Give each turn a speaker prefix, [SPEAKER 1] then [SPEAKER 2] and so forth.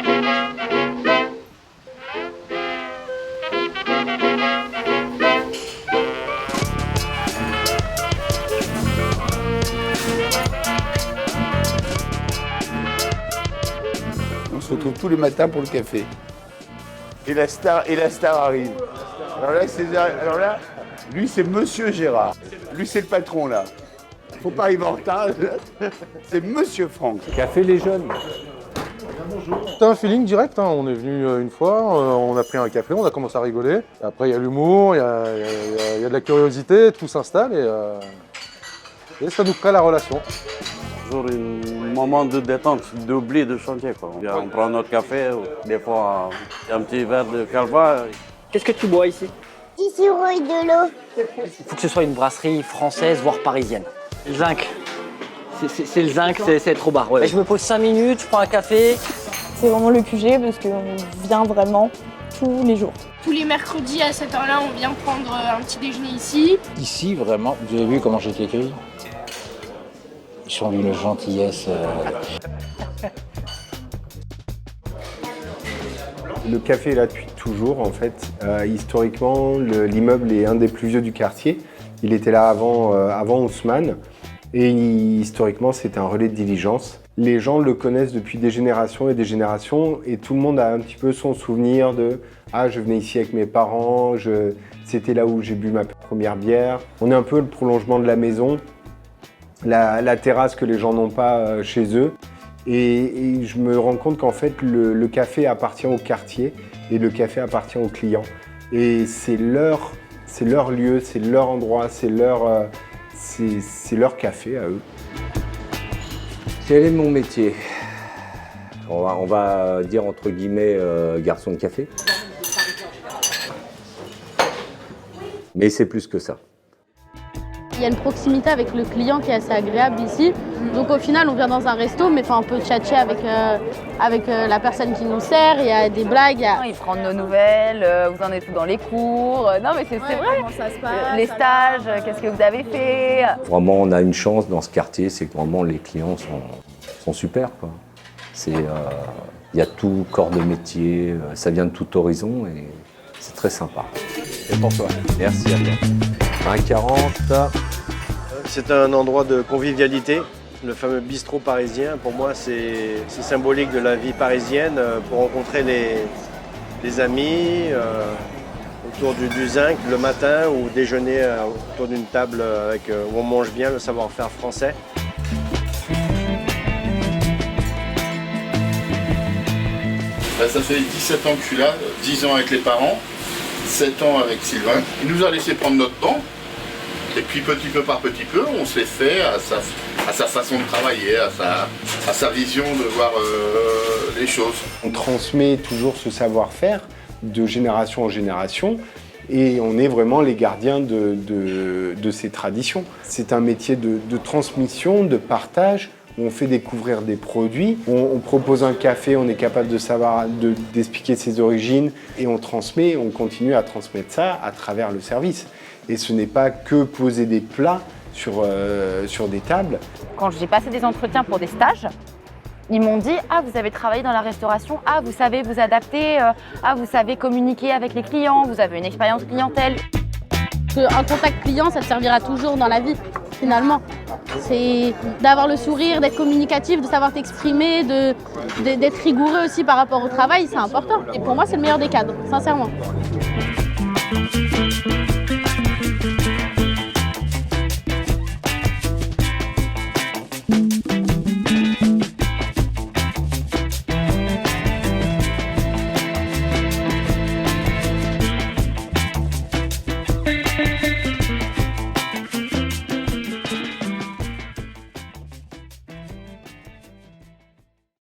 [SPEAKER 1] On se retrouve tous les matins pour le café. Et la star arrive. Alors là, lui c'est Monsieur Gérard. Lui c'est le patron là. Faut pas arriver en retard. C'est Monsieur Franck.
[SPEAKER 2] Café les jeunes.
[SPEAKER 3] C'était un feeling direct, hein. On est venu une fois, on a pris un café, on a commencé à rigoler. Et après il y a l'humour, il y a de la curiosité, tout s'installe et ça nous crée la relation.
[SPEAKER 4] Toujours un moment de détente, d'oubli de chantier, quoi. On prend notre café, des fois un petit verre de calva.
[SPEAKER 5] Qu'est-ce que tu bois ici?
[SPEAKER 6] Du sirop et de l'eau.
[SPEAKER 5] Il faut que ce soit une brasserie française, voire parisienne. Le zinc. C'est le zinc, c'est trop bas. Ouais. Je me pose 5 minutes, je prends un café.
[SPEAKER 7] C'est vraiment le QG parce qu'on vient vraiment tous les jours.
[SPEAKER 8] Tous les mercredis à cette heure-là, on vient prendre un petit déjeuner ici.
[SPEAKER 2] Ici, vraiment, vous avez vu comment j'ai été accueilli? Ils sont d'une gentillesse.
[SPEAKER 9] Le café est là depuis toujours, en fait. Historiquement, l'immeuble est un des plus vieux du quartier. Il était là avant Haussmann. Et historiquement, c'était un relais de diligence. Les gens le connaissent depuis des générations et des générations. Et tout le monde a un petit peu son souvenir de « Ah, je venais ici avec mes parents, c'était là où j'ai bu ma première bière ». On est un peu le prolongement de la maison. La terrasse que les gens n'ont pas chez eux. Et je me rends compte qu'en fait, le café appartient au quartier et le café appartient aux clients. Et c'est leur lieu, c'est leur endroit, c'est leur café à eux.
[SPEAKER 2] Quel est mon métier? On va dire entre guillemets garçon de café. Mais c'est plus que ça.
[SPEAKER 10] Il y a une proximité avec le client qui est assez agréable ici. Donc au final, on vient dans un resto, mais on peut tchatcher avec la personne qui nous sert. Il y a des blagues.
[SPEAKER 11] Ils prennent nos nouvelles, vous en êtes où dans les cours. Non mais c'est vrai.
[SPEAKER 10] Comment ça se passe,
[SPEAKER 11] les stages, qu'est-ce que vous avez fait?
[SPEAKER 2] Vraiment, on a une chance dans ce quartier, c'est que vraiment les clients sont super, quoi. Il y a tout corps de métier, ça vient de tout horizon et c'est très sympa.
[SPEAKER 3] Et pour toi.
[SPEAKER 2] Merci à toi. 1,40.
[SPEAKER 12] C'est un endroit de convivialité, le fameux bistrot parisien. Pour moi, c'est symbolique de la vie parisienne pour rencontrer les amis autour du zinc le matin ou déjeuner autour d'une table où on mange bien le savoir-faire français.
[SPEAKER 13] Ça fait 17 ans que je suis là, 10 ans avec les parents, 7 ans avec Sylvain. Il nous a laissé prendre notre temps. Et puis petit peu par petit peu, on s'est fait à sa façon de travailler, à sa vision de voir les choses.
[SPEAKER 9] On transmet toujours ce savoir-faire de génération en génération et on est vraiment les gardiens de ces traditions. C'est un métier de transmission, de partage. On fait découvrir des produits, on propose un café, on est capable d'expliquer ses origines et on transmet, on continue à transmettre ça à travers le service. Et ce n'est pas que poser des plats sur des tables.
[SPEAKER 11] Quand j'ai passé des entretiens pour des stages, ils m'ont dit « Ah, vous avez travaillé dans la restauration, ah, vous savez vous adapter, ah, vous savez communiquer avec les clients, vous avez une expérience clientèle. »
[SPEAKER 10] Un contact client, ça te servira toujours dans la vie, finalement. C'est d'avoir le sourire, d'être communicatif, de savoir t'exprimer, d'être rigoureux aussi par rapport au travail, c'est important. Et pour moi, c'est le meilleur des cadres, sincèrement.